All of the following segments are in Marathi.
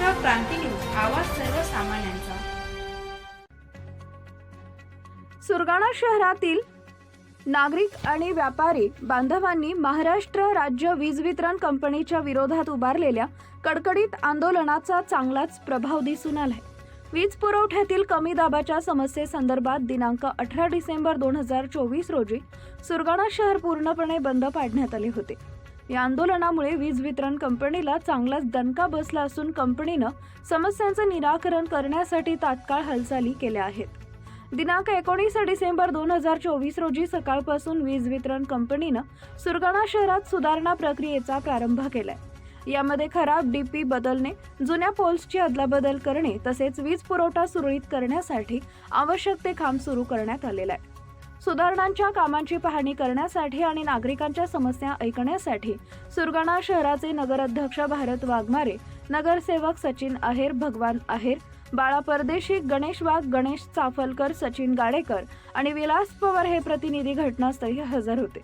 महाराष्ट्र क्रांती न्यूज, आवाज सर्वसामान्यांचा। सुरगाणा शहरातील नागरिक आणि व्यापारी बांधवांनी महाराष्ट्र राज्य वीज वितरण कंपनीच्या विरोधात उभारलेल्या कडकडीत आंदोलनाचा चांगलाच प्रभाव दिसून आलाय। वीज पुरवठ्यातील कमी दाबाच्या समस्येसंदर्भात दिनांक 18 डिसेंबर 2024 रोजी सुरगाणा शहर पूर्णपणे बंद पाडण्यात आले होते। या आंदोलनामुळे वीज वितरण कंपनीला चांगलाच दणका बसला असून कंपनीनं समस्यांचे निराकरण करण्यासाठी तात्काळ हालचाली केल्या आहेत। दिनांक 19 डिसेंबर 2024 रोजी सकाळपासून वीज वितरण कंपनीनं सुरगाणा शहरात सुधारणा प्रक्रियेचा प्रारंभ केलाय। यामध्ये खराब डीपी बदलणे, जुन्या पोल्सची अदलाबदल करणे तसेच वीज पुरवठा सुरळीत करण्यासाठी आवश्यक ते काम सुरू करण्यात आलेलं आहे। सुधारणांच्या कामांची पाहणी करण्यासाठी आणि नागरिकांच्या समस्या ऐकण्यासाठी सुरगाणा शहराचे नगराध्यक्ष भारत वाघमारे, नगरसेवक सचिन आहेर, भगवान आहेर, बाळा परदेशी, गणेश वाघ, गणेश चाफलकर, सचिन गाडेकर आणि विलास पवार हे प्रतिनिधी घटनास्थळी हजर होते।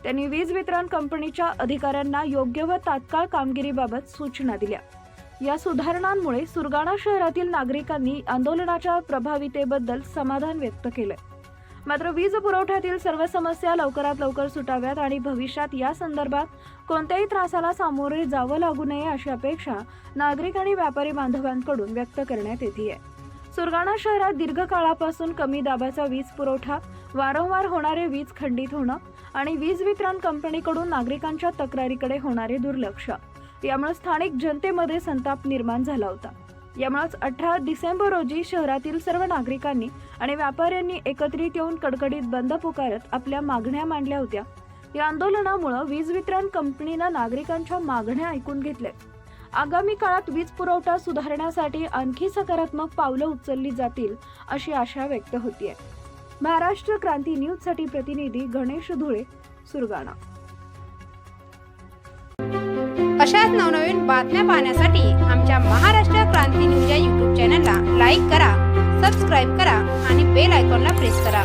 त्यांनी वीज वितरण कंपनीच्या अधिकाऱ्यांना योग्य व तात्काळ कामगिरीबाबत सूचना दिल्या। या सुधारणांमुळे सुरगाणा शहरातील नागरिकांनी आंदोलनाच्या प्रभावीतेबद्दल समाधान व्यक्त केले। मात्र वीज पुरवठ्यातील सर्व समस्या लवकरात लवकर सुटाव्यात आणि भविष्यात या संदर्भात कोणत्याही त्रासाला सामोरे जावं लागू नये अशी अपेक्षा नागरिक आणि व्यापारी बांधवांकडून व्यक्त करण्यात येते। सुरगाणा शहरात दीर्घकाळापासून कमी दाबाचा वीज पुरवठा, वारंवार होणारे वीज खंडित होणं आणि वीज वितरण कंपनीकडून नागरिकांच्या तक्रारीकडे होणारे दुर्लक्ष यामुळे स्थानिक जनतेमध्ये संताप निर्माण झाला होता। यामुळेच 18 डिसेंबर रोजी शहरातील सर्व नागरिकांनी आणि व्यापाऱ्यांनी एकत्रित येऊन कडकडीत बंद पुकारत आपल्या मागण्या मांडल्या होत्या। या आंदोलनामुळे वीज वितरण कंपनीनं नागरिकांच्या मागण्या ऐकून घेतल्या। आगामी काळात वीज पुरवठा सुधारण्यासाठी आणखी सकारात्मक पावलं उचलली जातील अशी आशा व्यक्त होतीये। महाराष्ट्र क्रांती न्यूज साठी प्रतिनिधी गणेश धुळे, सुरगाणा। अशाच नवनवीन बातम्या पाहण्यासाठी आमच्या महाराष्ट्र क्रांती न्यूज या YouTube चॅनलला लाईक करा, सबस्क्राईब करा आणि बेल आयकॉनला प्रेस करा।